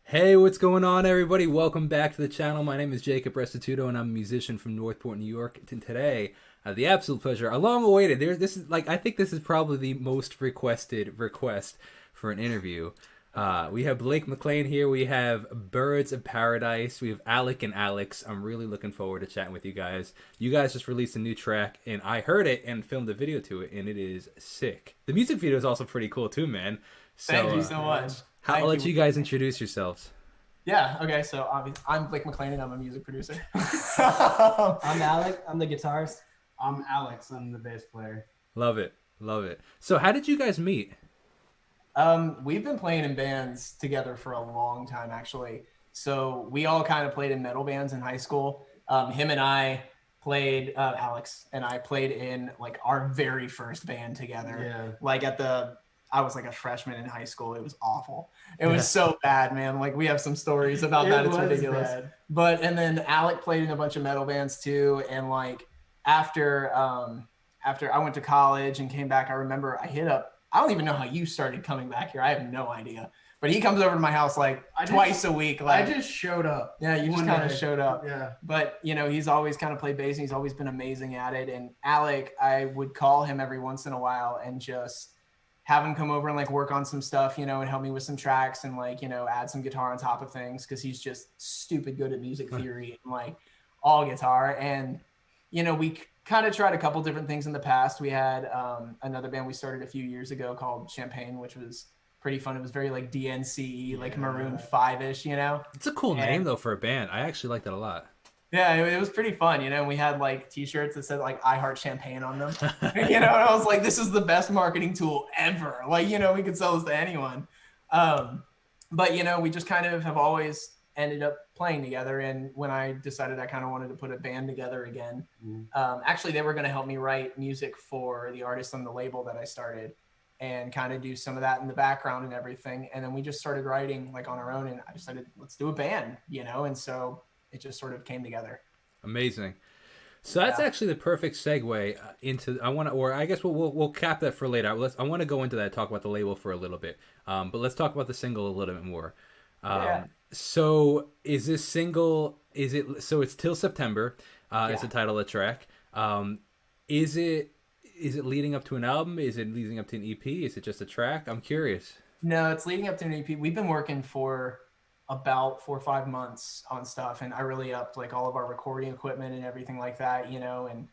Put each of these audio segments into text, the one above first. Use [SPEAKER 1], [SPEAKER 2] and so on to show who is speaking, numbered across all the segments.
[SPEAKER 1] Hey, what's going on, everybody? Welcome back to the channel. My name is Jacob Restituto, and I'm a musician from Northport, New York. And today, I have the absolute pleasure, a long awaited. This is like I think this is probably the most requested request for an interview. We have Blake McLain here. We have Birds of Paradise. We have Alec and Alex. I'm really looking forward to chatting with you guys. You guys just released a new track, and I heard it and filmed a video to it, and it is sick. The music video is also pretty cool too, man. So,
[SPEAKER 2] Thank you so much.
[SPEAKER 1] I'll let you guys introduce yourselves.
[SPEAKER 2] Yeah, okay, so I'm Blake McLain and I'm a music producer.
[SPEAKER 3] I'm Alec. I'm the guitarist.
[SPEAKER 4] I'm Alex. I'm the bass player.
[SPEAKER 1] Love it. Love it. So how did you guys meet?
[SPEAKER 2] We've been playing in bands together for a long time, actually. So we all kind of played in metal bands in high school. Him and I played, Alex and I played in like our very first band together.
[SPEAKER 4] Yeah.
[SPEAKER 2] Like I was like a freshman in high school. It was awful. It was so bad, man. Like we have some stories about that. It's ridiculous. Bad. And then Alec played in a bunch of metal bands too. And like after I went to college and came back, I remember I don't even know how you started coming back here. I have no idea. But he comes over to my house like twice a week. Like
[SPEAKER 4] I just showed up.
[SPEAKER 2] Yeah, you just kind of showed up.
[SPEAKER 4] Yeah.
[SPEAKER 2] But he's always kind of played bass and he's always been amazing at it. And Alec, I would call him every once in a while and just have him come over and like work on some stuff, and help me with some tracks and like, add some guitar on top of things. Cause he's just stupid good at music theory and like all guitar. And, we kind of tried a couple different things in the past. We had another band we started a few years ago called Champagne, which was pretty fun. It was very like DNC, like Maroon 5-ish,
[SPEAKER 1] It's a cool name though for a band. I actually like that a lot.
[SPEAKER 2] Yeah, it was pretty fun. We had like t-shirts that said like I Heart Champagne on them. And I was like, this is the best marketing tool ever. Like, we could sell this to anyone. But we just kind of have always ended up playing together. And when I decided I kind of wanted to put a band together again, actually they were going to help me write music for the artists on the label that I started and kind of do some of that in the background and everything. And then we just started writing like on our own, and I decided, let's do a band, and so it just sort of came together.
[SPEAKER 1] Amazing. So that's actually the perfect segue into. I guess we'll cap that for later. I want to go into that, talk about the label for a little bit. But let's talk about the single a little bit more. So is this single? So it's Till September. Is the title of the track. Is it leading up to an album? Is it leading up to an EP? Is it just a track? I'm curious.
[SPEAKER 2] No, it's leading up to an EP. We've been working for about 4 or 5 months on stuff, and I really upped like all of our recording equipment and everything like that, and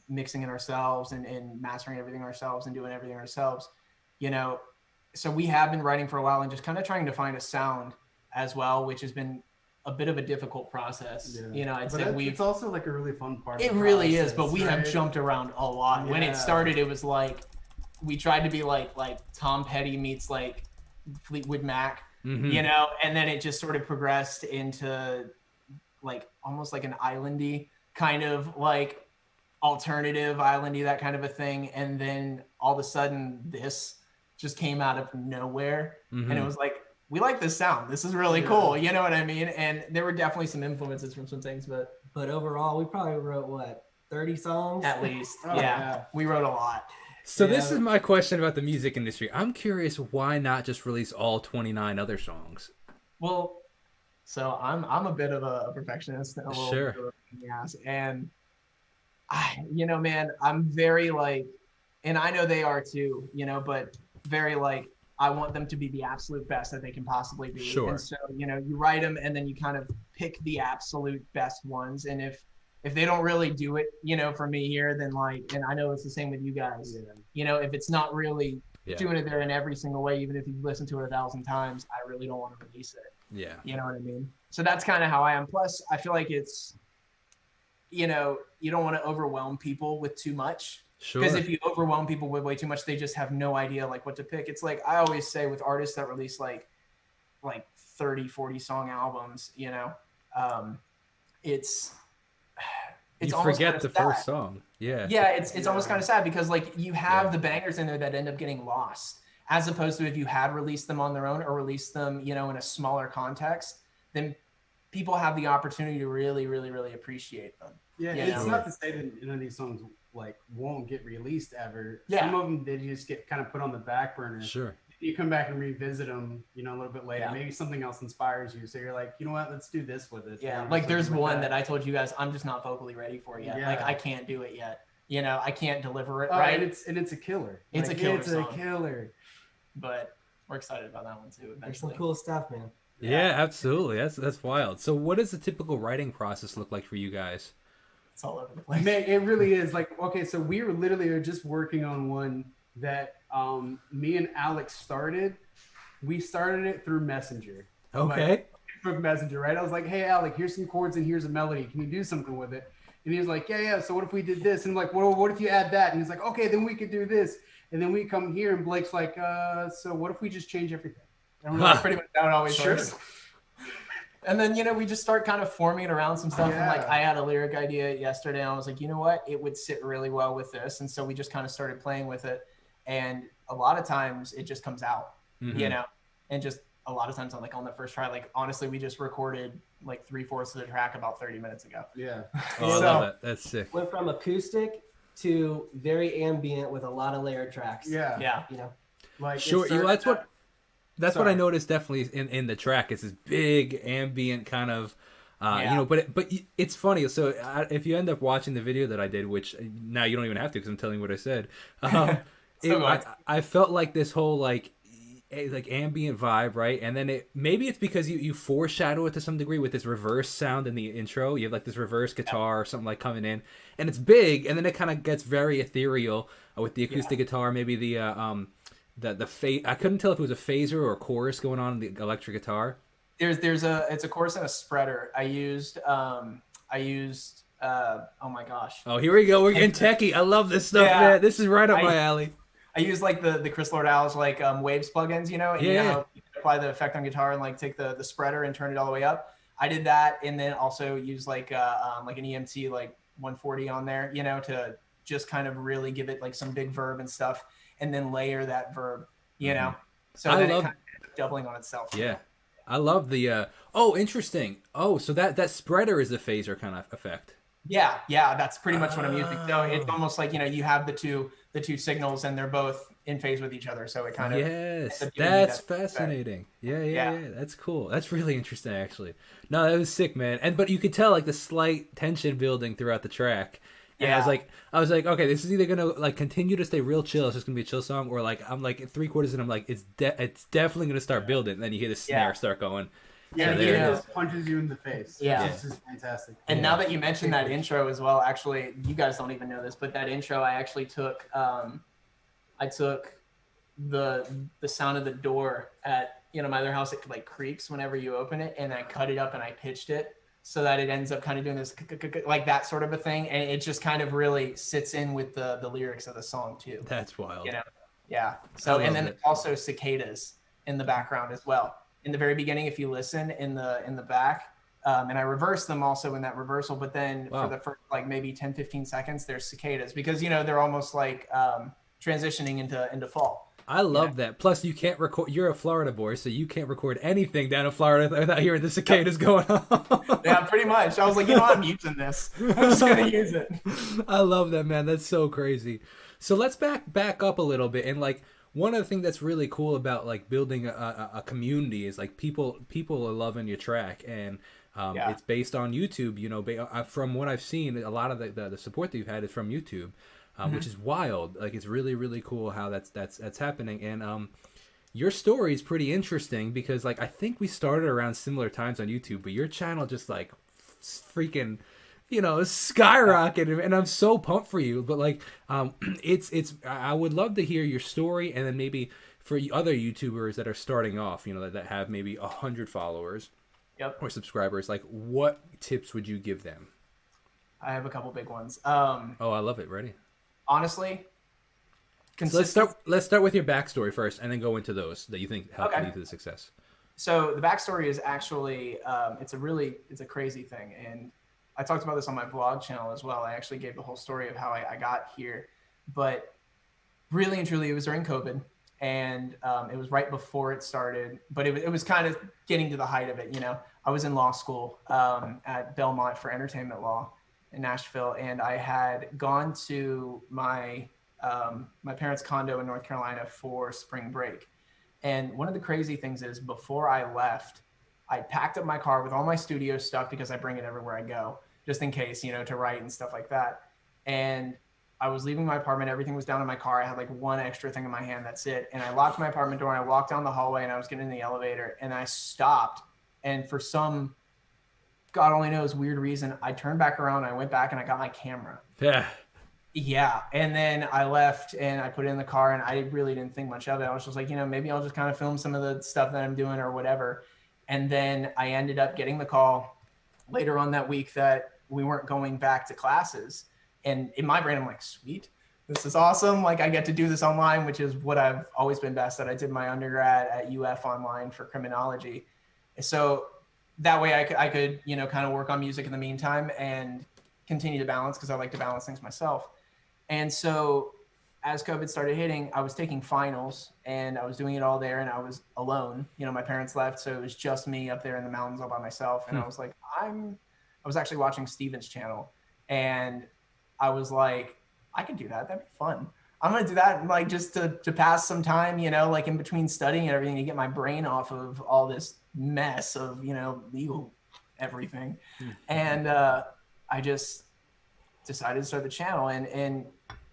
[SPEAKER 2] mixing it ourselves and mastering everything ourselves and doing everything ourselves, so we have been writing for a while and just kind of trying to find a sound as well, which has been a bit of a difficult process. I'd say
[SPEAKER 4] it's also like a really fun part.
[SPEAKER 2] It really is, but we have jumped around a lot. When it started, it was like we tried to be like Tom Petty meets like Fleetwood Mac.
[SPEAKER 1] Mm-hmm.
[SPEAKER 2] And then it just sort of progressed into like almost like an islandy kind of like alternative islandy, that kind of a thing. And then all of a sudden this just came out of nowhere. And it was like, we like this sound. This is really cool. You know what I mean? And there were definitely some influences from some things, but
[SPEAKER 3] overall, we probably wrote 30 songs
[SPEAKER 2] at least.
[SPEAKER 4] Yeah.
[SPEAKER 2] We wrote a lot.
[SPEAKER 1] So this is my question about the music industry. I'm curious, why not just release all 29 other songs?
[SPEAKER 2] Well, so I'm a bit of a perfectionist. And a little
[SPEAKER 1] Sure.
[SPEAKER 2] bit of a ass, and man, I'm very like, and I know they are too, but very like, I want them to be the absolute best that they can possibly be.
[SPEAKER 1] Sure.
[SPEAKER 2] And so, you write them and then you kind of pick the absolute best ones. And if they don't really do it, for me here, then like, and I know it's the same with you guys, if it's not really doing it there in every single way, even if you've listened to it 1,000 times, I really don't want to release it.
[SPEAKER 1] Yeah.
[SPEAKER 2] You know what I mean? So that's kind of how I am. Plus, I feel like it's, you don't want to overwhelm people with too much.
[SPEAKER 1] Sure.
[SPEAKER 2] Because if you overwhelm people with way too much, they just have no idea like what to pick. It's like I always say with artists that release like 30, 40 song albums, it's
[SPEAKER 1] you
[SPEAKER 2] almost
[SPEAKER 1] forget the
[SPEAKER 2] sad.
[SPEAKER 1] first song. Yeah.
[SPEAKER 2] Yeah, it's almost kind of sad because like you have the bangers in there that end up getting lost, as opposed to if you had released them on their own or released them, in a smaller context, then people have the opportunity to really, really, really appreciate them.
[SPEAKER 4] Yeah, it's not to say that none of these songs like won't get released ever.
[SPEAKER 2] Yeah.
[SPEAKER 4] Some of them they just get kind of put on the back burner.
[SPEAKER 1] Sure.
[SPEAKER 4] you come back and revisit them, you know, a little bit later.
[SPEAKER 2] Yeah.
[SPEAKER 4] Maybe something else inspires you. So you're like, you know what, let's do this with it.
[SPEAKER 2] Yeah,
[SPEAKER 4] Or
[SPEAKER 2] like there's
[SPEAKER 4] something like
[SPEAKER 2] one that I told you guys I'm just not vocally ready for yet.
[SPEAKER 4] Yeah.
[SPEAKER 2] Like I can't do it yet. You know, I can't deliver it
[SPEAKER 4] Oh,
[SPEAKER 2] right.
[SPEAKER 4] and it's a killer.
[SPEAKER 2] It's
[SPEAKER 4] Like,
[SPEAKER 2] a killer
[SPEAKER 4] It's
[SPEAKER 2] song.
[SPEAKER 4] a killer.
[SPEAKER 2] But we're excited about that one too.
[SPEAKER 3] There's some
[SPEAKER 2] Eventually.
[SPEAKER 3] cool stuff, man.
[SPEAKER 1] Yeah, absolutely. That's wild. So what does the typical writing process look like for you guys?
[SPEAKER 2] It's all over the place.
[SPEAKER 4] Man, it really is. Like, okay, so we were literally just working on one that me and Alec started. We started it through Messenger.
[SPEAKER 1] Okay.
[SPEAKER 4] Like, Facebook Messenger, right? I was like, hey, Alec, here's some chords and here's a melody. Can you do something with it? And he was like, yeah. So what if we did this? And I'm like, well, what if you add that? And he's like, okay, then we could do this. And then we come here and Blake's like, so what if we just change everything?
[SPEAKER 2] And we're like, pretty much how it always
[SPEAKER 4] Sure.
[SPEAKER 2] works. And then, you know, we just start kind of forming it around some stuff. And
[SPEAKER 4] Yeah.
[SPEAKER 2] like, I had a lyric idea yesterday and I was like, you know what? It would sit really well with this. And so we just kind of started playing with it. And a lot of times it just comes out, you know, and just a lot of times I'm like on the first try, like, honestly, we just recorded like 3/4 of the track about 30 minutes ago.
[SPEAKER 4] Yeah.
[SPEAKER 1] Oh, I
[SPEAKER 2] So-
[SPEAKER 1] love that. That's sick.
[SPEAKER 3] Went from acoustic to very ambient with a lot of layered tracks.
[SPEAKER 4] Yeah.
[SPEAKER 2] Yeah.
[SPEAKER 3] You know,
[SPEAKER 4] Like,
[SPEAKER 1] Sure,
[SPEAKER 4] it
[SPEAKER 1] you know,
[SPEAKER 4] started-
[SPEAKER 1] that's what
[SPEAKER 4] Sorry.
[SPEAKER 1] I noticed definitely in the track. It's this big ambient kind of,
[SPEAKER 2] Yeah.
[SPEAKER 1] you know. But it's funny. So if you end up watching the video that I did, which now you don't even have to because I'm telling you what I said.
[SPEAKER 2] So
[SPEAKER 1] I felt like this whole like ambient vibe, right? And then maybe it's because you foreshadow it to some degree with this reverse sound in the intro. You have like this reverse guitar or something like coming in, and it's big, and then it kind of gets very ethereal with the acoustic guitar. Maybe the I couldn't tell if it was a phaser or a chorus going on in the electric guitar.
[SPEAKER 2] It's a chorus and a spreader. I used oh my gosh.
[SPEAKER 1] Oh, here we go. We're getting techie. I love this stuff,
[SPEAKER 2] Yeah.
[SPEAKER 1] man. This is right up my alley.
[SPEAKER 2] I use like the Chris Lord Owls like waves plugins, you know, and you know how you can apply the effect on guitar and like take the spreader and turn it all the way up. I did that, and then also use like an EMT like 140 on there, you know, to just kind of really give it like some big verb and stuff, and then layer that verb, you know. So
[SPEAKER 1] I
[SPEAKER 2] then
[SPEAKER 1] love-
[SPEAKER 2] it kind of ends up doubling on itself.
[SPEAKER 1] Yeah. I love the oh, interesting. Oh, so that spreader is a phaser kind of effect.
[SPEAKER 2] Yeah, that's pretty much what I'm using. So it's almost like, you know, you have the two signals and they're both in phase with each other. So it kind of
[SPEAKER 1] Yes,
[SPEAKER 2] ends up giving you
[SPEAKER 1] that's
[SPEAKER 2] that effect.
[SPEAKER 1] fascinating. Yeah,
[SPEAKER 2] Yeah.
[SPEAKER 1] that's cool. That's really interesting, actually. No, that was sick, man. But you could tell like the slight tension building throughout the track. And
[SPEAKER 2] Yeah.
[SPEAKER 1] I was like, okay, this is either gonna like continue to stay real chill, it's just gonna be a chill song, or like I'm like 3/4 and I'm like it's definitely gonna start building. And then you hear the snare
[SPEAKER 2] Yeah.
[SPEAKER 1] start going.
[SPEAKER 4] Yeah,
[SPEAKER 1] So
[SPEAKER 4] he
[SPEAKER 1] there it
[SPEAKER 4] just punches you in the face.
[SPEAKER 2] Yeah.
[SPEAKER 4] This is fantastic.
[SPEAKER 2] And now that you mentioned that intro as well, actually, you guys don't even know this, but that intro, I actually took, I took the sound of the door at, you know, my other house. It like creaks whenever you open it, and I cut it up and I pitched it so that it ends up kind of doing this like that sort of a thing, and it just kind of really sits in with the lyrics of the song too.
[SPEAKER 1] That's wild.
[SPEAKER 2] You know, yeah.
[SPEAKER 1] I
[SPEAKER 2] So
[SPEAKER 1] love
[SPEAKER 2] and then
[SPEAKER 1] it.
[SPEAKER 2] also cicadas in the background as well. In the very beginning, if you listen in the back, and I reverse them also in that reversal, but then
[SPEAKER 1] Wow.
[SPEAKER 2] for the first like maybe 10-15 seconds, there's cicadas because, you know, they're almost like transitioning into fall.
[SPEAKER 1] I love that. Plus, you can't record. You're a Florida boy, so you can't record anything down in Florida without hearing the cicadas going on.
[SPEAKER 2] Yeah, pretty much. I was like, you know what? I'm using this. I'm just gonna use it.
[SPEAKER 1] I love that, man. That's so crazy. So let's back up a little bit, and like one of the things that's really cool about like building a community is like people are loving your track, and
[SPEAKER 2] Yeah.
[SPEAKER 1] it's based on YouTube. You know, from what I've seen, a lot of the support that you've had is from YouTube, which is wild. Like it's really really cool how that's happening, and your story is pretty interesting because like I think we started around similar times on YouTube, but your channel just like freaking, you know, skyrocketed, and I'm so pumped for you. But like, it's I would love to hear your story, and then maybe for other YouTubers that are starting off, you know, that have maybe 100 followers,
[SPEAKER 2] Yep.
[SPEAKER 1] or subscribers, like what tips would you give them?
[SPEAKER 2] I have a couple big ones.
[SPEAKER 1] Oh, I love it. Ready?
[SPEAKER 2] Honestly,
[SPEAKER 1] So let's start with your backstory first, and then go into those that you think help
[SPEAKER 2] Okay.
[SPEAKER 1] lead to the success.
[SPEAKER 2] So the backstory is actually it's a crazy thing, and I talked about this on my blog channel as well. I actually gave the whole story of how I got here, but really and truly, it was during COVID, and it was right before it started. But it was kind of getting to the height of it. You know, I was in law school at Belmont for entertainment law in Nashville, and I had gone to my parents' condo in North Carolina for spring break. And one of the crazy things is before I left, I packed up my car with all my studio stuff because I bring it everywhere I go, just in case, you know, to write and stuff like that. And I was leaving my apartment. Everything was down in my car. I had like one extra thing in my hand. That's it. And I locked my apartment door and I walked down the hallway and I was getting in the elevator and I stopped. And for some, God only knows, weird reason, I turned back around and I went back and I got my camera.
[SPEAKER 1] Yeah.
[SPEAKER 2] Yeah. And then I left and I put it in the car and I really didn't think much of it. I was just like, you know, maybe I'll just kind of film some of the stuff that I'm doing or whatever. And then I ended up getting the call later on that week that we weren't going back to classes. And in my brain, I'm like, sweet, this is awesome. Like I get to do this online, which is what I've always been best at. I did my undergrad at UF online for criminology. So that way I could, you know, kind of work on music in the meantime and continue to balance because I like to balance things myself. And so as COVID started hitting, I was taking finals and I was doing it all there and I was alone. You know, my parents left, so it was just me up there in the mountains all by myself. And I was like, I was actually watching Steven's channel and I was like, I could do that. That'd be fun. I'm going to do that like just to pass some time, you know, like in between studying and everything to get my brain off of all this mess of, you know, legal everything. And I just decided to start the channel and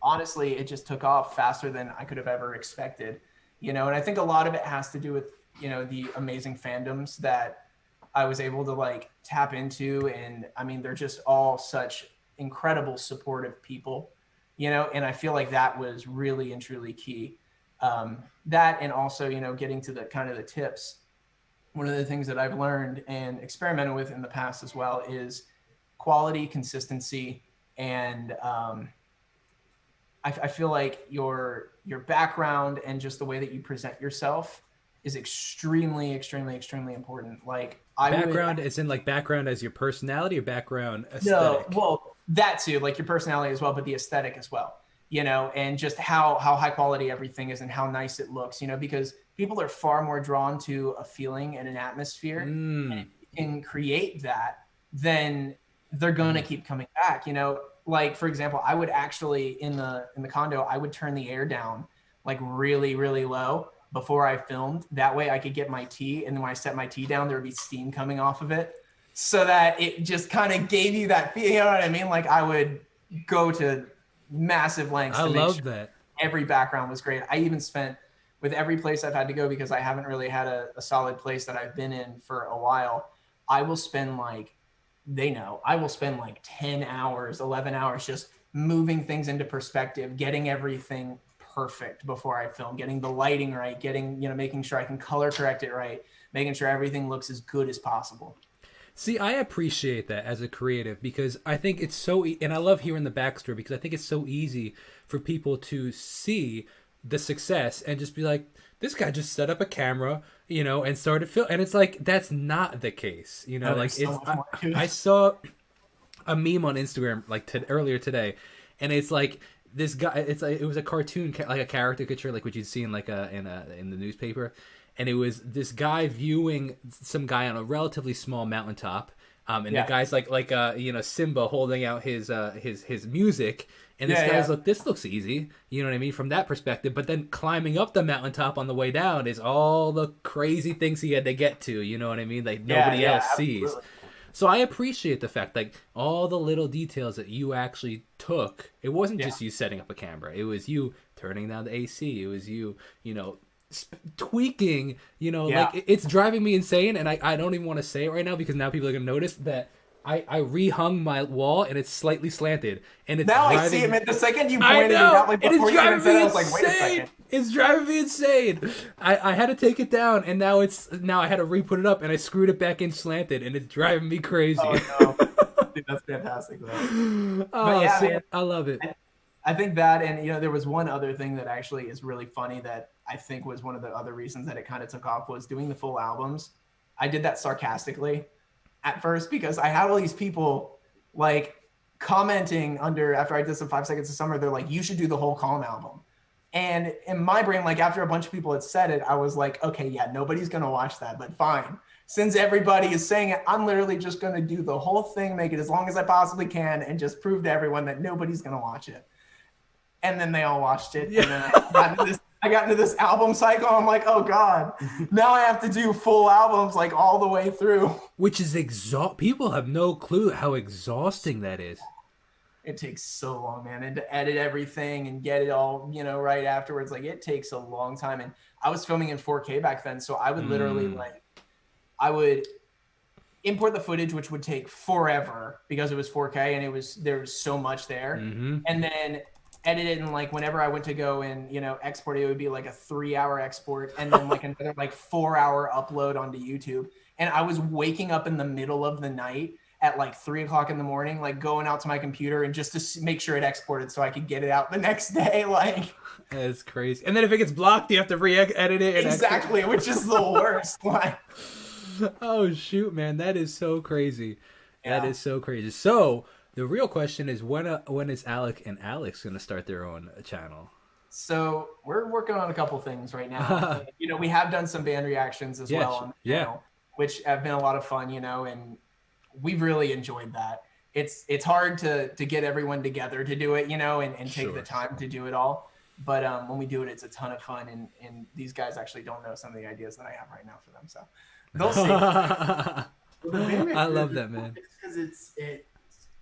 [SPEAKER 2] honestly, it just took off faster than I could have ever expected, you know, and I think a lot of it has to do with, you know, the amazing fandoms that I was able to like tap into. And I mean, they're just all such incredible supportive people, you know, and I feel like that was really and truly key. That and also, you know, getting to the kind of the tips. One of the things that I've learned and experimented with in the past as well is quality, consistency, and I feel like your background and just the way that you present yourself is extremely, extremely, extremely important. Like
[SPEAKER 1] background is in like background as your personality or background aesthetic?
[SPEAKER 2] No, well, that too, like your personality as well, but the aesthetic as well, you know, and just how high quality everything is and how nice it looks, you know, because people are far more drawn to a feeling and an atmosphere and create that, then they're going to keep coming back, you know. Like, for example, I would actually in the condo, I would turn the air down like really, really low before I filmed. That way I could get my tea. And then when I set my tea down, there would be steam coming off of it so that it just kind of gave you that feel. You know what I mean? Like I would go to massive lengths.
[SPEAKER 1] I
[SPEAKER 2] to
[SPEAKER 1] love
[SPEAKER 2] make sure
[SPEAKER 1] that.
[SPEAKER 2] Every background was great. I even spent with every place I've had to go because I haven't really had a solid place that I've been in for a while. I will spend like, I will spend like 10 hours, 11 hours just moving things into perspective, getting everything perfect before I film, getting the lighting right, getting, you know, making sure I can color correct it right, making sure everything looks as good as possible.
[SPEAKER 1] See, I appreciate that as a creative because I think it's so, and I love hearing the backstory because I think it's so easy for people to see the success and just be like, this guy just set up a camera, you know, and started film. And it's like, that's not the case, you know,
[SPEAKER 2] No,
[SPEAKER 1] like
[SPEAKER 2] so
[SPEAKER 1] I saw a meme on Instagram like earlier today, and it's like this guy, it's like, it was a cartoon, like a caricature, like what you'd see in like in the newspaper. And it was this guy viewing some guy on a relatively small mountaintop. And the guy's like you know, Simba holding out his music. And this guy's like, this looks easy. You know what I mean? From that perspective. But then climbing up the mountaintop on the way down is all the crazy things he had to get to. You know what I mean? Like nobody else sees. So I appreciate the fact, like all the little details that you actually took. It wasn't just you setting up a camera. It was you turning down the AC. It was you know, tweaking, you know, like it's driving me insane. And I don't even want to say it right now because now people are going to notice that I rehung my wall and it's slightly slanted. And it's
[SPEAKER 2] now I see it, man. The second you pointed it out, like before you even said it, I was like, wait a second.
[SPEAKER 1] It's driving me insane. I had to take it down, and now I had to re-put it up, and I screwed it back in slanted, and it's driving me crazy.
[SPEAKER 2] Oh no, dude, that's fantastic, man.
[SPEAKER 1] Oh,
[SPEAKER 2] yeah,
[SPEAKER 1] so,
[SPEAKER 2] man,
[SPEAKER 1] I love it.
[SPEAKER 2] I think that, and you know, there was one other thing that actually is really funny that I think was one of the other reasons that it kind of took off was doing the full albums. I did that sarcastically at first because I had all these people like commenting after I did some 5 Seconds of Summer. They're like, you should do the whole Calm album. And in my brain, like after a bunch of people had said it, I was like, okay, yeah, nobody's going to watch that, but fine. Since everybody is saying it, I'm literally just going to do the whole thing, make it as long as I possibly can, and just prove to everyone that nobody's going to watch it. And then they all watched it. Yeah. And then I got this I got into this album cycle. I'm like, oh God, now I have to do full albums like all the way through.
[SPEAKER 1] Which is people have no clue how exhausting that is.
[SPEAKER 2] It takes so long, man. And to edit everything and get it all, right afterwards, like it takes a long time. And I was filming in 4K back then. So I would literally I would import the footage, which would take forever because it was 4K and there was so much there.
[SPEAKER 1] Mm-hmm.
[SPEAKER 2] And then edit it, and like whenever I went to go and export it, it would be like a 3-hour export and then like another like 4-hour upload onto YouTube. And I was waking up in the middle of the night at like 3 o'clock in the morning, like going out to my computer and just to make sure it exported so I could get it out the next day. Like
[SPEAKER 1] that's crazy. And then if it gets blocked, you have to re-edit it. And
[SPEAKER 2] exactly, which is the worst. Like,
[SPEAKER 1] oh shoot, man, that is so crazy. Yeah. That is so crazy. So the real question is when is Alec and Alex going to start their own channel?
[SPEAKER 2] So we're working on a couple things right now. We have done some band reactions as well on the channel, which have been a lot of fun, and we've really enjoyed that. It's hard to get everyone together to do it, and take the time to do it all. But when we do it, it's a ton of fun. And these guys actually don't know some of the ideas that I have right now for them. So they'll see.
[SPEAKER 1] I love that, man.
[SPEAKER 4] Because it's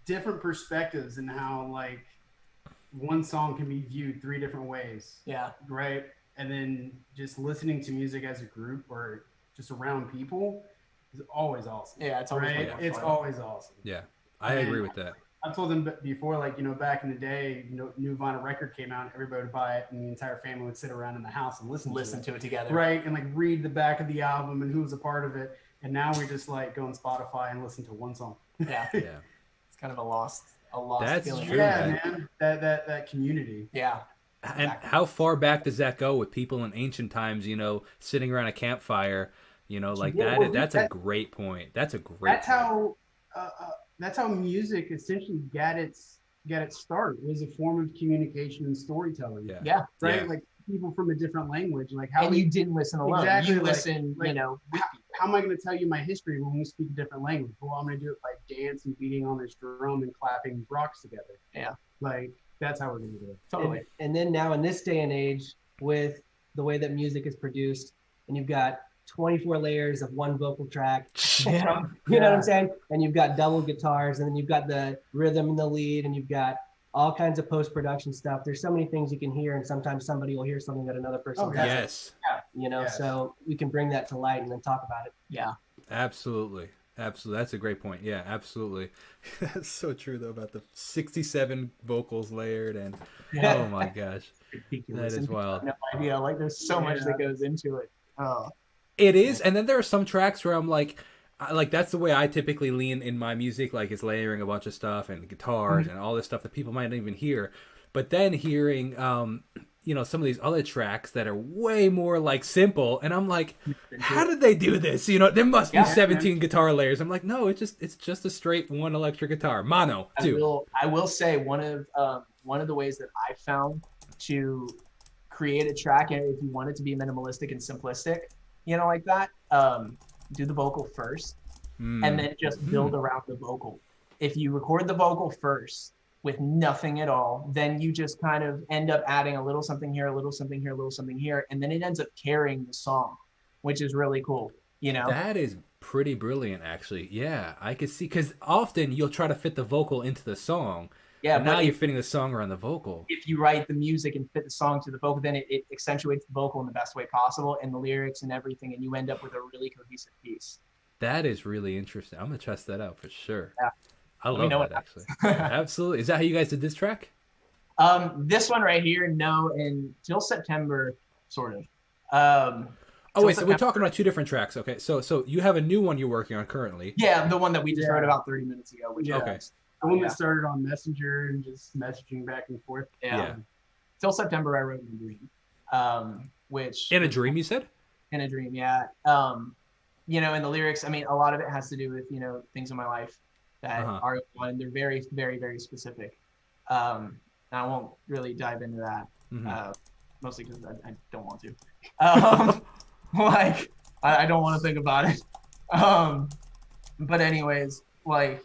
[SPEAKER 4] different perspectives and how like one song can be viewed 3 different ways.
[SPEAKER 2] Yeah.
[SPEAKER 4] Right. And then just listening to music as a group or just around people is always awesome.
[SPEAKER 2] Yeah, it's always
[SPEAKER 4] right. It's always awesome.
[SPEAKER 1] Yeah, I agree with that.
[SPEAKER 4] I told them before, like, back in the day, new vinyl record came out, everybody would buy it, and the entire family would sit around in the house and listen
[SPEAKER 2] to it together.
[SPEAKER 4] Right, and like read the back of the album and who was a part of it. And now we just like go on Spotify and listen to one song.
[SPEAKER 2] Yeah, yeah. It's kind of a lost
[SPEAKER 1] That's
[SPEAKER 2] feeling.
[SPEAKER 1] True,
[SPEAKER 4] yeah, man. That community.
[SPEAKER 2] Yeah.
[SPEAKER 1] Exactly. And how far back does that go with people in ancient times? Sitting around a campfire. Like that. That's a great point. That's a great.
[SPEAKER 4] That's how music essentially got its start. It was a form of communication and storytelling.
[SPEAKER 2] Yeah.
[SPEAKER 4] Right.
[SPEAKER 1] Yeah.
[SPEAKER 4] Like people from a different language. Like
[SPEAKER 2] you didn't listen alone.
[SPEAKER 4] Exactly.
[SPEAKER 2] You listen.
[SPEAKER 4] How am I going to tell you my history when we speak a different language? Well, I'm going to do it by dancing, beating on this drum, and clapping rocks together.
[SPEAKER 2] Yeah.
[SPEAKER 4] Like that's how we're going to do it.
[SPEAKER 2] Totally.
[SPEAKER 3] And then now in this day and age, with the way that music is produced, and you've got 24 layers of one vocal track. You know what I'm saying? And you've got double guitars, and then you've got the rhythm in the lead, and you've got all kinds of post-production stuff. There's so many things you can hear, and sometimes somebody will hear something that another person doesn't.
[SPEAKER 1] Yes.
[SPEAKER 3] So we can bring that to light and then talk about it.
[SPEAKER 2] Yeah.
[SPEAKER 1] Absolutely. That's a great point. Yeah, absolutely. That's so true though about the 67 vocals layered and oh my gosh.
[SPEAKER 2] Ridiculous.
[SPEAKER 1] That is wild.
[SPEAKER 2] No idea. Like there's so much that goes into it. Oh.
[SPEAKER 1] It is, and then there are some tracks where I'm like that's the way I typically lean in my music, like it's layering a bunch of stuff and guitars and all this stuff that people might not even hear. But then hearing some of these other tracks that are way more like simple, and I'm like, how did they do this? There must be 17 guitar layers. I'm like, no, it's just a straight one electric guitar, mono.
[SPEAKER 2] I will say one of the ways that I found to create a track, and if you want it to be minimalistic and simplistic, like that, do the vocal first and then just build around the vocal. If you record the vocal first with nothing at all, then you just kind of end up adding a little something here, a little something here, a little something here, and then it ends up carrying the song, which is really cool.
[SPEAKER 1] That is pretty brilliant, actually. Yeah, I could see, because often you'll try to fit the vocal into the song. Yeah, but now you're fitting the song around the vocal.
[SPEAKER 2] If you write the music and fit the song to the vocal, then it accentuates the vocal in the best way possible, and the lyrics and everything, and you end up with a really cohesive piece.
[SPEAKER 1] That is really interesting. I'm gonna test that out for sure.
[SPEAKER 2] Yeah,
[SPEAKER 1] I love that actually. Absolutely. Is that how you guys did this track?
[SPEAKER 2] This one right here, no, until September, sort of.
[SPEAKER 1] Wait, so we're talking about 2 different tracks. Okay, so you have a new one you're working on currently.
[SPEAKER 2] Yeah, the one that we just heard about 30 minutes ago. Which
[SPEAKER 1] okay.
[SPEAKER 4] The one that started on Messenger and just messaging back and forth.
[SPEAKER 2] Yeah. Till September, I wrote In a Dream, which
[SPEAKER 1] In a Dream, you said?
[SPEAKER 2] In a Dream, yeah. And the lyrics, I mean, a lot of it has to do with things in my life that are one. They're very, very, very specific. I won't really dive into that, mostly because I don't want to. I don't want to think about it. But anyways, like.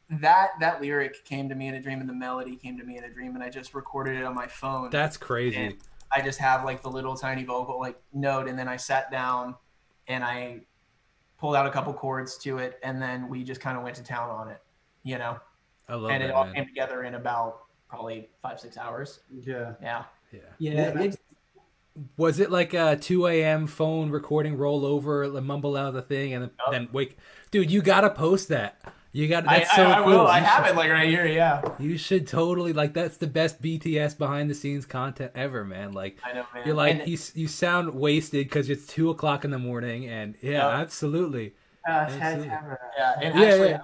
[SPEAKER 2] That lyric came to me in a dream, and the melody came to me in a dream, and I just recorded it on my phone.
[SPEAKER 1] That's crazy.
[SPEAKER 2] I just have like the little tiny vocal like note, and then I sat down and I pulled out a couple chords to it, and then we just kind of went to town on it, you know.
[SPEAKER 1] I love
[SPEAKER 2] and
[SPEAKER 1] that,
[SPEAKER 2] it all
[SPEAKER 1] man.
[SPEAKER 2] came together in about probably 5-6 hours.
[SPEAKER 4] Yeah.
[SPEAKER 2] Yeah.
[SPEAKER 3] Yeah.
[SPEAKER 1] Was it like a 2 a.m. phone recording rollover, mumble out the thing, and then wake? Dude, you gotta post that. You got that's so
[SPEAKER 2] I
[SPEAKER 1] cool.
[SPEAKER 2] will. I have it like right here. Yeah.
[SPEAKER 1] You should totally like. That's the best BTS behind the scenes content ever, man. Like,
[SPEAKER 2] I know, man.
[SPEAKER 1] you're like
[SPEAKER 2] And
[SPEAKER 1] you sound wasted because it's 2 o'clock in the morning, and absolutely. Absolutely.
[SPEAKER 2] Yeah, and actually,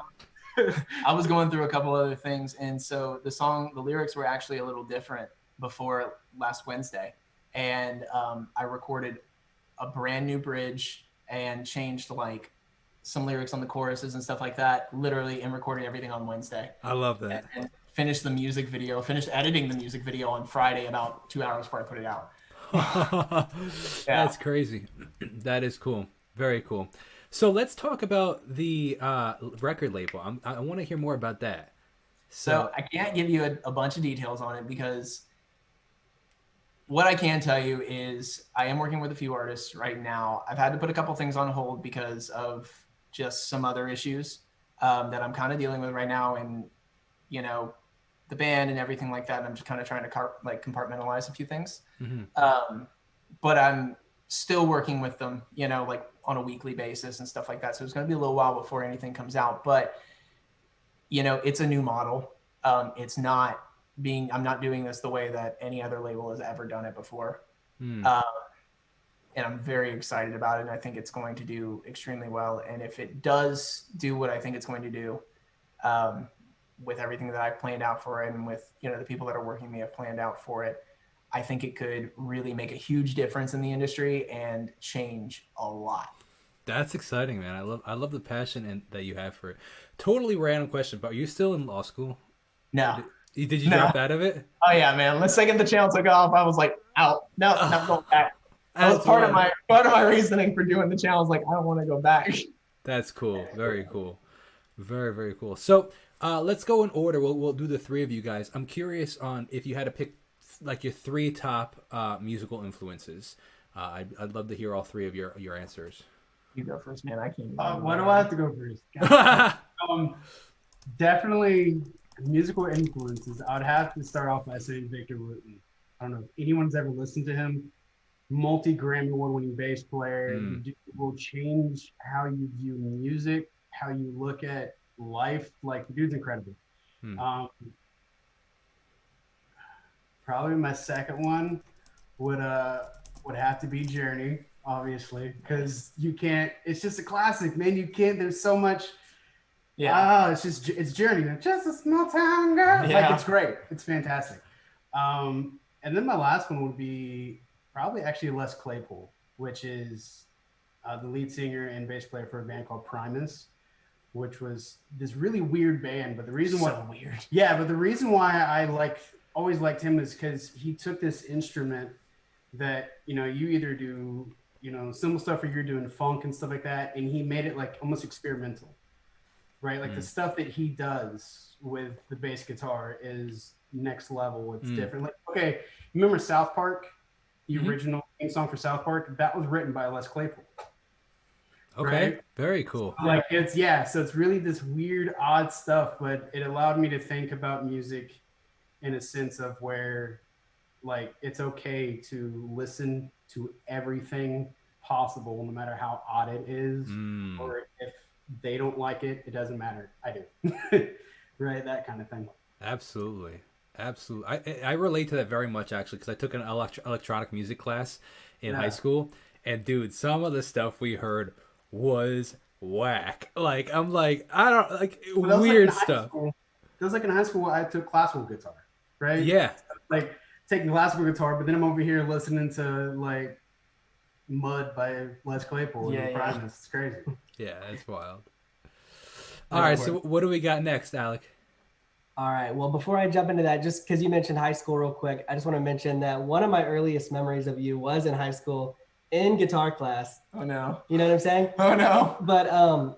[SPEAKER 2] I was going through a couple other things, and so the lyrics were actually a little different before last Wednesday, and I recorded a brand new bridge and changed like some lyrics on the choruses and stuff like that, literally, and recorded everything on Wednesday.
[SPEAKER 1] I love that.
[SPEAKER 2] And finished editing the music video on Friday about 2 hours before I put it out.
[SPEAKER 1] That's crazy. That is cool. Very cool. So let's talk about the record label. I want to hear more about that.
[SPEAKER 2] So I can't give you a bunch of details on it, because what I can tell you is I am working with a few artists right now. I've had to put a couple things on hold because of just some other issues that I'm kind of dealing with right now, and you know, the band and everything like that. And I'm just kind of trying to compartmentalize a few things.
[SPEAKER 1] Mm-hmm.
[SPEAKER 2] But I'm still working with them, you know, like on a weekly basis and stuff like that. So it's going to be a little while before anything comes out, but you know, it's a new model. I'm not doing this the way that any other label has ever done it before. And I'm very excited about it. And I think it's going to do extremely well. And if it does do what I think it's going to do, with everything that I've planned out for it, and with, you know, the people that are working with me have planned out for it, I think it could really make a huge difference in the industry and change a lot.
[SPEAKER 1] That's exciting, man. I love the passion that you have for it. Totally random question, but are you still in law school?
[SPEAKER 2] No.
[SPEAKER 1] Did you drop out of it?
[SPEAKER 2] Oh yeah, man. The second the channel took off, I was like, out. No, not going back. That was part of my reasoning for doing the channel. I was like, I don't want to go back.
[SPEAKER 1] That's cool. Very cool. Very, very cool. So let's go in order. We'll do the three of you guys. I'm curious on if you had to pick like your three top musical influences. I'd love to hear all three of your answers.
[SPEAKER 2] You go first, man. I can't.
[SPEAKER 4] Why do I have to go first? Definitely musical influences. I would have to start off by saying Victor Wooten. I don't know if anyone's ever listened to him. Multi-Grammy award-winning bass player. It will change how you view music, how you look at life. Like, the dude's incredible. Probably my second one would have to be Journey, obviously, because you can't. It's just a classic, man. You can't. There's so much. Yeah. It's Journey. Just a small town girl.
[SPEAKER 2] Yeah.
[SPEAKER 4] Like, it's great. It's fantastic. And then my last one would be probably actually Les Claypool, which is the lead singer and bass player for a band called Primus, which was this really weird band. But the reason the reason why I always liked him is because he took this instrument that, you know, you either do, you know, simple stuff or you're doing funk and stuff like that, and he made it like almost experimental, right? Like the stuff that he does with the bass guitar is next level. It's different. Like, okay, remember South Park? The original theme song for South Park, that was written by Les Claypool.
[SPEAKER 1] Okay,
[SPEAKER 4] right?
[SPEAKER 1] Very cool.
[SPEAKER 4] Like, so it's really this weird, odd stuff, but it allowed me to think about music in a sense of where, like, it's okay to listen to everything possible, no matter how odd it is, or if they don't like it, it doesn't matter. I do. Right? That kind of thing.
[SPEAKER 1] Absolutely. I relate to that very much, actually, because I took an electronic music class in high school, and dude, some of the stuff we heard was whack. Like, I'm like, I don't like weird stuff.
[SPEAKER 4] It was like in high school, I took classical guitar, right?
[SPEAKER 1] Yeah.
[SPEAKER 4] Like taking classical guitar, but then I'm over here listening to like Mud by Les Claypool and Primus. It's crazy.
[SPEAKER 1] Yeah, that's wild. All right, so what do we got next, Alec?
[SPEAKER 3] All right. Well, before I jump into that, just because you mentioned high school real quick, I just want to mention that one of my earliest memories of you was in high school in guitar class.
[SPEAKER 2] Oh, no.
[SPEAKER 3] You know what I'm saying?
[SPEAKER 2] Oh, no.
[SPEAKER 3] But,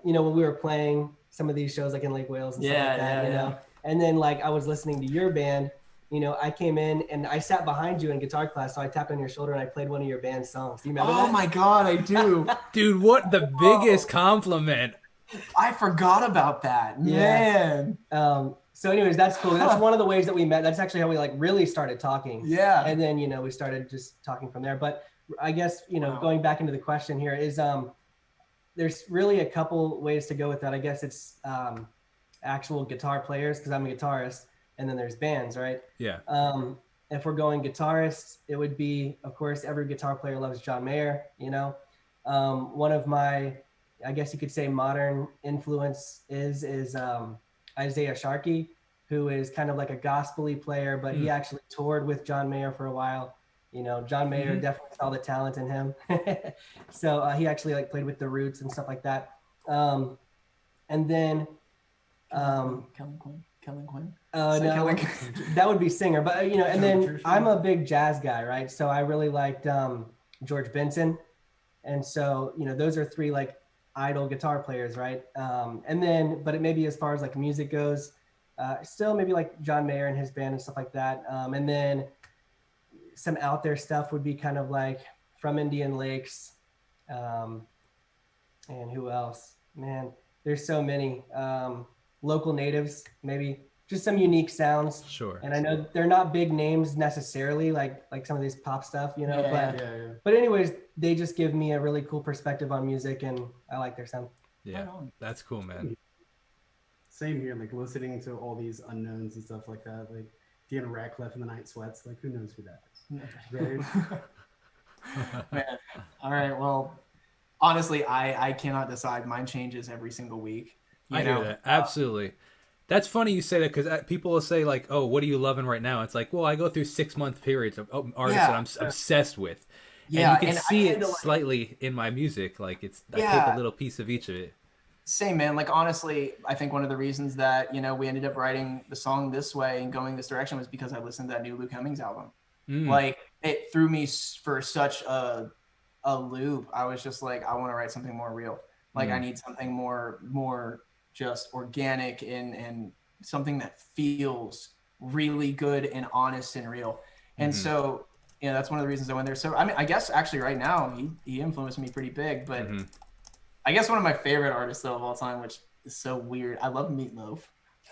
[SPEAKER 3] you know, when we were playing some of these shows like in Lake Wales and stuff like that, you know, and then like I was listening to your band you know, I came in and I sat behind you in guitar class, so I tapped on your shoulder and I played one of your band's songs. Do you remember that?
[SPEAKER 2] Oh my God, I do.
[SPEAKER 1] Dude, what the biggest compliment.
[SPEAKER 2] I forgot about that.
[SPEAKER 3] Yeah.
[SPEAKER 2] Man.
[SPEAKER 3] So anyways, that's cool. That's one of the ways that we met. That's actually how we like really started talking.
[SPEAKER 2] Yeah.
[SPEAKER 3] And then, you know, we started just talking from there. But I guess, you know,
[SPEAKER 2] Wow.
[SPEAKER 3] going back into the question here is, there's really a couple ways to go with that. I guess it's actual guitar players, because I'm a guitarist, and then there's bands, right?
[SPEAKER 1] Yeah.
[SPEAKER 3] If we're going guitarists, it would be, of course, every guitar player loves John Mayer, you know. One of my, I guess you could say, modern influence is Isaiah Sharkey, who is kind of like a gospel-y player, but he actually toured with John Mayer for a while. You know, John Mayer definitely saw the talent in him. So he actually like played with the Roots and stuff like that. And then
[SPEAKER 2] Kellen Quinn.
[SPEAKER 3] no, that would be singer, but you know, and then I'm a big jazz guy, right? So I really liked George Benson. And so, you know, those are three like idol guitar players, right? And then, but it may be as far as like music goes, still maybe like John Mayer and his band and stuff like that. And then some out there stuff would be kind of like From Indian Lakes. And who else? Man, there's so many. Local Natives, maybe just some unique sounds.
[SPEAKER 1] Sure.
[SPEAKER 3] And I know they're not big names necessarily, like some of these pop stuff, you know,
[SPEAKER 2] Yeah.
[SPEAKER 3] but anyways, they just give me a really cool perspective on music, and I like their sound.
[SPEAKER 1] Yeah, that's cool, man.
[SPEAKER 4] Same here, like listening to all these unknowns and stuff like that, like Deanna Radcliffe and the Night Sweats, like who knows who that is, right?
[SPEAKER 2] Man. All right. Well, honestly, I cannot decide. Mine changes every single week.
[SPEAKER 1] I hear that. Absolutely. That's funny you say that, because people will say like, oh, what are you loving right now? It's like, well, I go through 6-month periods of artists that I'm obsessed with.
[SPEAKER 2] Yeah,
[SPEAKER 1] and you can
[SPEAKER 2] and
[SPEAKER 1] see
[SPEAKER 2] I
[SPEAKER 1] it
[SPEAKER 2] feel like-
[SPEAKER 1] slightly in my music. Like I take a little piece of each of it.
[SPEAKER 2] Same, man. Like, honestly, I think one of the reasons that, you know, we ended up writing the song this way and going this direction was because I listened to that new Luke Hemmings album. Like, it threw me for such a loop. I was just like, I want to write something more real. Like, I need something more just organic and something that feels really good and honest and real. And so, you know, that's one of the reasons I went there. So, I mean, I guess actually right now he influenced me pretty big, but I guess one of my favorite artists though of all time, which is so weird. I love Meatloaf.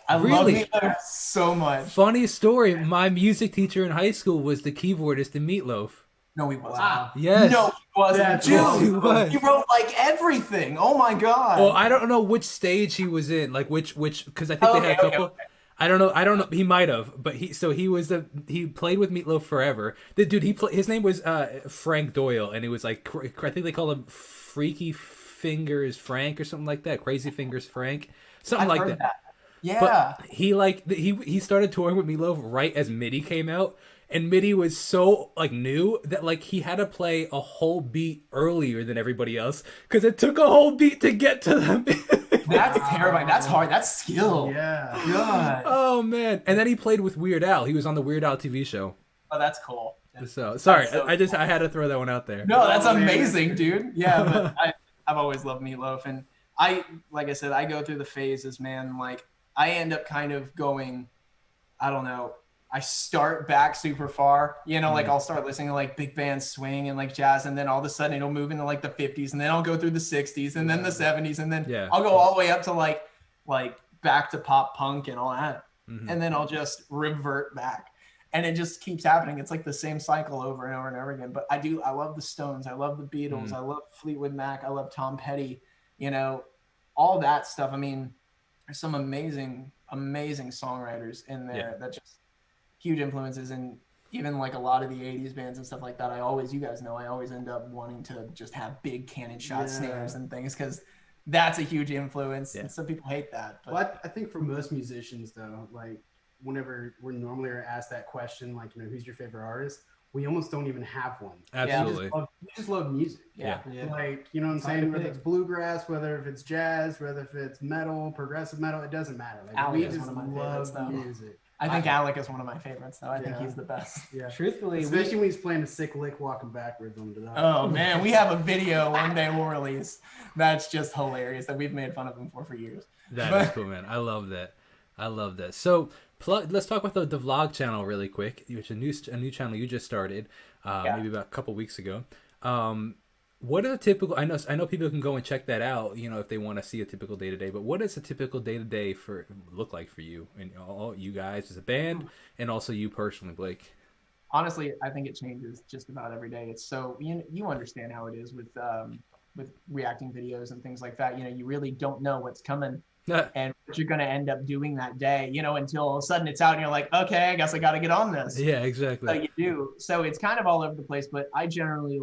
[SPEAKER 2] I love Meatloaf so much.
[SPEAKER 1] Funny story. My music teacher in high school was the keyboardist in Meatloaf.
[SPEAKER 2] No, he wasn't.
[SPEAKER 3] Wow.
[SPEAKER 1] Yes.
[SPEAKER 2] No, he wasn't.
[SPEAKER 4] That's
[SPEAKER 2] Dude,
[SPEAKER 1] Yes, he was.
[SPEAKER 2] he wrote like everything. Oh my God.
[SPEAKER 1] Well, I don't know which stage he was in, like which, because I think they had a couple.
[SPEAKER 2] Okay.
[SPEAKER 1] I don't know. He might have, but he played with Meatloaf forever. The dude, his name was Frank Doyle, and it was like, I think they call him Freaky Fingers Frank or something like that. Crazy Fingers Frank, something
[SPEAKER 2] I've
[SPEAKER 1] like
[SPEAKER 2] heard
[SPEAKER 1] that.
[SPEAKER 2] Yeah.
[SPEAKER 1] But he started touring with Meatloaf right as MIDI came out. And MIDI was so like new that like he had to play a whole beat earlier than everybody else, because it took a whole beat to get to them.
[SPEAKER 2] That's terrifying. That's hard. That's skill.
[SPEAKER 4] Yeah.
[SPEAKER 2] God.
[SPEAKER 1] Oh man! And then he played with Weird Al. He was on the Weird Al TV show.
[SPEAKER 2] Oh, that's cool.
[SPEAKER 1] So sorry,
[SPEAKER 2] so
[SPEAKER 1] I had to throw that one out there.
[SPEAKER 2] No, that's
[SPEAKER 4] Oh, man.
[SPEAKER 2] amazing, dude. Yeah, but I've always loved Meatloaf, and like I said, I go through the phases, man. Like I end up kind of going, I don't know. I start back super far, you know, like I'll start listening to like big band swing and like jazz, and then all of a sudden it'll move into like the 50s, and then I'll go through the 60s and then the 70s, and then I'll go all the way up to like back to pop punk and all that. And then I'll just revert back. And it just keeps happening. It's like the same cycle over and over and over again. But I love the Stones. I love the Beatles. I love Fleetwood Mac. I love Tom Petty, you know, all that stuff. I mean, there's some amazing songwriters in there that just huge influences. And even like a lot of the 80s bands and stuff like that, you guys know, I always end up wanting to just have big cannon shot snares and things, because that's a huge influence. And some people hate that. But
[SPEAKER 4] Well, I think for most musicians though, like whenever we normally are asked that question, like, you know, who's your favorite artist? We almost don't even have one.
[SPEAKER 1] Absolutely.
[SPEAKER 4] We just love music.
[SPEAKER 1] Yeah.
[SPEAKER 4] Like, you know what I'm saying? Whether it's bluegrass, whether if it's jazz, whether if it's metal, progressive metal, it doesn't matter. Like,
[SPEAKER 2] Alec
[SPEAKER 4] we
[SPEAKER 2] is
[SPEAKER 4] just
[SPEAKER 2] one of my favorites,
[SPEAKER 4] love
[SPEAKER 2] though.
[SPEAKER 4] music.
[SPEAKER 2] I think Alec is one of my favorites, though. I think he's the best.
[SPEAKER 4] Yeah.
[SPEAKER 3] Truthfully,
[SPEAKER 4] Especially when he's playing a sick lick walking backwards on the
[SPEAKER 2] Oh man, we have a video one day we'll release. That's just hilarious that we've made fun of him for years.
[SPEAKER 1] That is cool, man. I love that. So let's talk about the vlog channel really quick, which is a new channel you just started, maybe about a couple weeks ago. What are the typical? I know people can go and check that out, you know, if they want to see a typical day to day. But what does a typical day to day look like for you and all you guys as a band, and also you personally, Blake?
[SPEAKER 2] Honestly, I think it changes just about every day. It's so you understand how it is with reacting videos and things like that. You know, you really don't know what's coming and what you're going to end up doing that day, you know, until all of a sudden it's out and you're like, okay, I guess I got to get on this.
[SPEAKER 1] Yeah, exactly.
[SPEAKER 2] So you do. So it's kind of all over the place, but I generally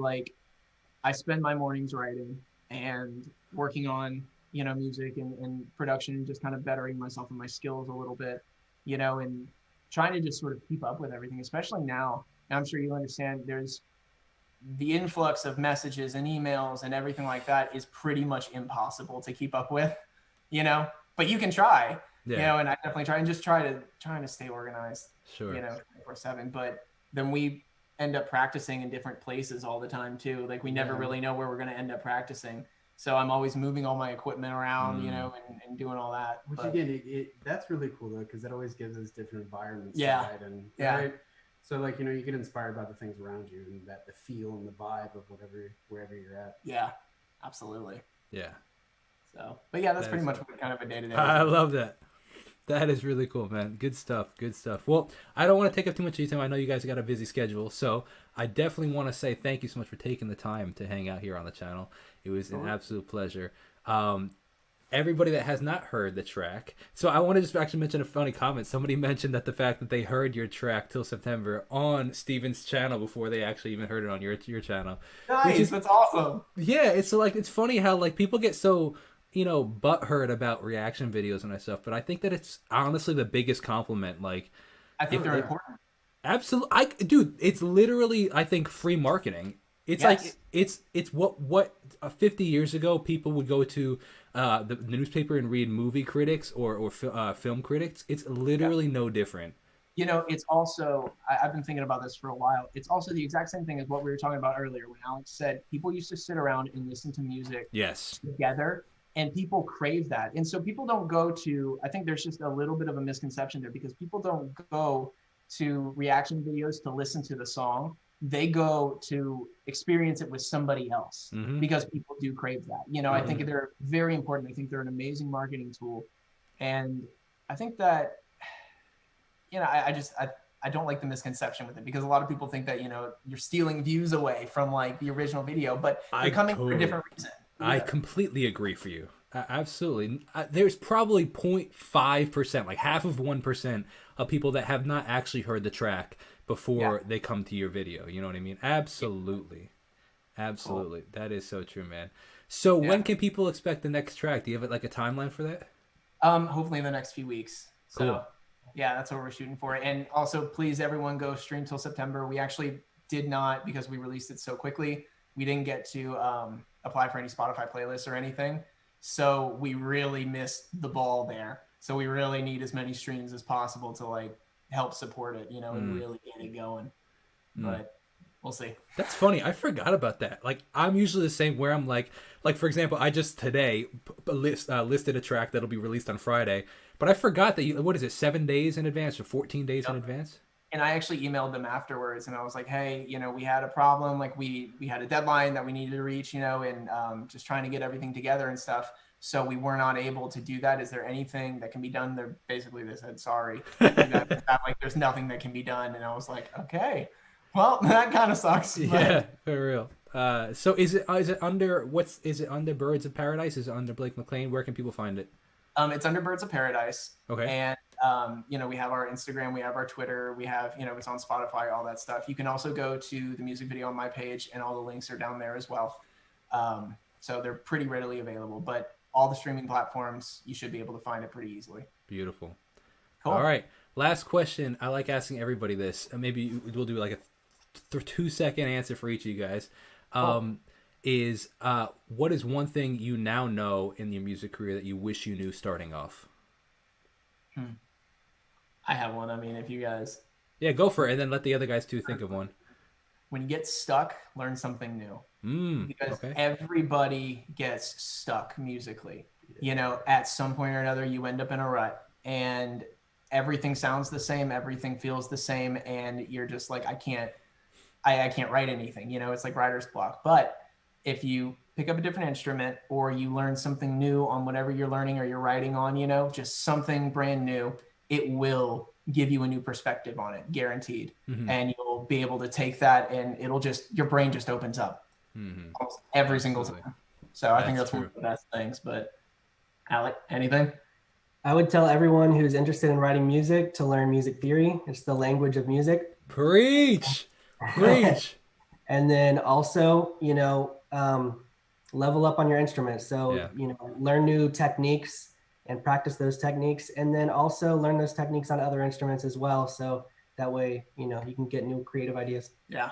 [SPEAKER 2] I spend my mornings writing and working on, you know, music and production and just kind of bettering myself and my skills a little bit, you know, and trying to just sort of keep up with everything, especially now. And I'm sure you understand there's the influx of messages and emails and everything like that is pretty much impossible to keep up with, you know, but you can try, you know, and I definitely try and just trying to stay organized,
[SPEAKER 1] sure,
[SPEAKER 2] you know, 24/7. But then we end up practicing in different places all the time too. Like we never really know where we're going to end up practicing. So I'm always moving all my equipment around, you know, and doing all that.
[SPEAKER 4] Which again, that's really cool though, because that always gives us different environments.
[SPEAKER 2] Yeah.
[SPEAKER 4] And
[SPEAKER 2] yeah.
[SPEAKER 4] So like, you know, you get inspired by the things around you and that the feel and the vibe of wherever you're at.
[SPEAKER 2] Yeah, absolutely.
[SPEAKER 1] Yeah.
[SPEAKER 2] So, but yeah, that's pretty much what kind of a day to day.
[SPEAKER 1] I love that. That is really cool, man. Good stuff. Good stuff. Well, I don't want to take up too much of your time. I know you guys got a busy schedule, so I definitely want to say thank you so much for taking the time to hang out here on the channel. It was an absolute pleasure. Everybody that has not heard the track, so I want to just actually mention a funny comment. Somebody mentioned that the fact that they heard your track Till September on Steven's channel before they actually even heard it on your channel.
[SPEAKER 2] Nice, that's awesome.
[SPEAKER 1] Yeah, it's like it's funny how like people get so, you know, butthurt about reaction videos and that stuff, but I think that it's honestly the biggest compliment. Like,
[SPEAKER 2] I think they're important.
[SPEAKER 1] Absolutely, dude, it's literally, I think, free marketing. It's like it's what 50 years ago people would go to the newspaper and read movie critics or film critics. It's literally no different.
[SPEAKER 2] You know, it's also, I've been thinking about this for a while. It's also the exact same thing as what we were talking about earlier when Alex said people used to sit around and listen to music together, and people crave that. And so people don't go to, I think there's just a little bit of a misconception there because people don't go to reaction videos to listen to the song. They go to experience it with somebody else because people do crave that. You know, I think they're very important. I think they're an amazing marketing tool. And I think that, you know, I don't like the misconception with it because a lot of people think that, you know, you're stealing views away from like the original video, but they're coming for a different reason.
[SPEAKER 1] I completely agree for you. Absolutely. There's probably 0.5%, like half of 1% of people that have not actually heard the track before they come to your video. You know what I mean? Absolutely. Absolutely. Cool. That is so true, man. So when can people expect the next track? Do you have like a timeline for that?
[SPEAKER 2] Hopefully in the next few weeks. So
[SPEAKER 1] cool.
[SPEAKER 2] Yeah, that's what we're shooting for. And also please everyone go stream Till September. We actually did not, because we released it so quickly, we didn't get to apply for any Spotify playlists or anything. So we really missed the ball there. So we really need as many streams as possible to like help support it, you know, and really get it going. But we'll see.
[SPEAKER 1] That's funny. I forgot about that. Like I'm usually the same where I'm like for example, I just today listed a track that'll be released on Friday, but I forgot that what is it, 7 days in advance or 14 days in advance?
[SPEAKER 2] And I actually emailed them afterwards and I was like, hey, you know, we had a problem. Like we had a deadline that we needed to reach, you know, and just trying to get everything together and stuff. So we were not able to do that. Is there anything that can be done? They said, sorry. Like there's nothing that can be done. And I was like, okay, well, that kind of sucks.
[SPEAKER 1] Yeah, for real. So is it under Birds of Paradise? Is it under Blake McLain? Where can people find it?
[SPEAKER 2] It's under Birds of Paradise.
[SPEAKER 1] Okay.
[SPEAKER 2] And you know, we have our Instagram, we have our Twitter, we have, you know, it's on Spotify, all that stuff. You can also go to the music video on my page and all the links are down there as well. So they're pretty readily available, but all the streaming platforms, you should be able to find it pretty easily. Beautiful. Cool. All right. Last question. I like asking everybody this. Maybe we'll do like a 2-second answer for each of you guys. What is one thing you now know in your music career that you wish you knew starting off? I have one. I mean, if you guys... Yeah, go for it, and then let the other guys too think of one. When you get stuck, learn something new. Because everybody gets stuck musically. You know, at some point or another, you end up in a rut. And everything sounds the same, everything feels the same, and you're just like, I can't write anything, you know, it's like writer's block. But if you pick up a different instrument or you learn something new on whatever you're learning or you're writing on, you know, just something brand new, it will give you a new perspective on it, guaranteed. And you'll be able to take that and your brain just opens up almost every single time. So I think that's one of the best things. But Alec, anything?
[SPEAKER 3] I would tell everyone who's interested in writing music to learn music theory. It's the language of music.
[SPEAKER 1] Preach.
[SPEAKER 3] And then also, you know, level up on your instrument. So, you know, learn new techniques and practice those techniques. And then also learn those techniques on other instruments as well. So that way, you know, you can get new creative ideas.
[SPEAKER 2] Yeah.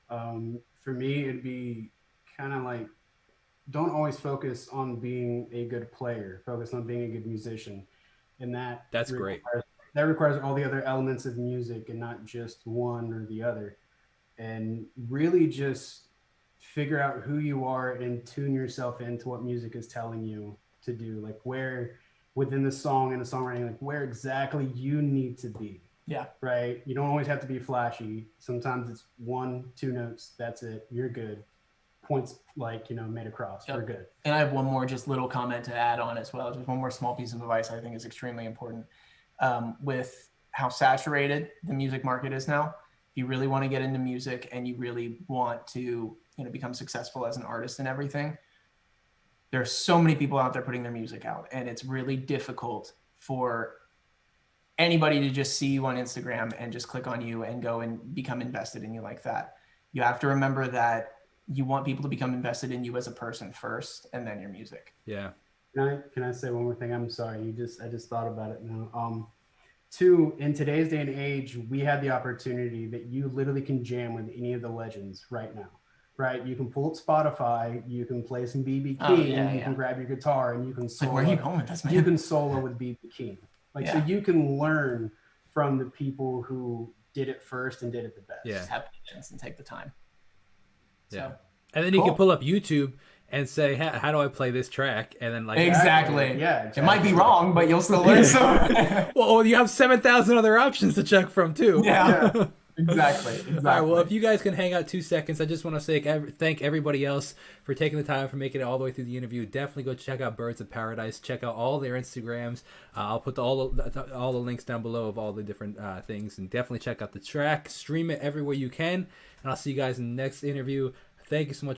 [SPEAKER 4] For me, it'd be kind of like, don't always focus on being a good player, focus on being a good musician. And that's
[SPEAKER 1] great.
[SPEAKER 4] That requires all the other elements of music and not just one or the other. And really just figure out who you are and tune yourself into what music is telling you to do, like where within the song and the songwriting, like where exactly you need to be.
[SPEAKER 2] Yeah.
[SPEAKER 4] Right. You don't always have to be flashy. Sometimes it's 1-2 notes. That's it. You're good. Points, like, you know, made across. We're good.
[SPEAKER 2] And I have one more just little comment to add on as well. Just one more small piece of advice I think is extremely important. With how saturated the music market is now, if you really want to get into music and you really want to, you know, become successful as an artist and everything, there are so many people out there putting their music out, and it's really difficult for anybody to just see you on Instagram and just click on you and go and become invested in you like that. You have to remember that you want people to become invested in you as a person first, and then your music.
[SPEAKER 1] Yeah.
[SPEAKER 4] Can I say one more thing? I'm sorry. I just thought about it now. Two, in today's day and age, we have the opportunity that you literally can jam with any of the legends right now, right? You can pull up Spotify, you can play some BB King, you can grab your guitar and you can solo.
[SPEAKER 2] Like, where are you going with this, man?
[SPEAKER 4] You can solo with BB King. Like, so you can learn from the people who did it first and did it the best.
[SPEAKER 1] Yeah.
[SPEAKER 2] Just have patience and take the time.
[SPEAKER 1] Yeah.
[SPEAKER 2] So,
[SPEAKER 1] And then you can pull up YouTube and say, how do I play this track? And then like
[SPEAKER 2] exactly.
[SPEAKER 4] Yeah.
[SPEAKER 2] It might be wrong, but you'll still learn some.
[SPEAKER 1] Well, you have 7,000 other options to check from too.
[SPEAKER 2] Yeah. Exactly.
[SPEAKER 1] All right, well, if you guys can hang out 2 seconds, I just want to say thank everybody else for taking the time, for making it all the way through the interview. Definitely go check out Birds of Paradise. Check out all their Instagrams. I'll put all the links down below of all the different things, and definitely check out the track. Stream it everywhere you can, and I'll see you guys in the next interview. Thank you so much.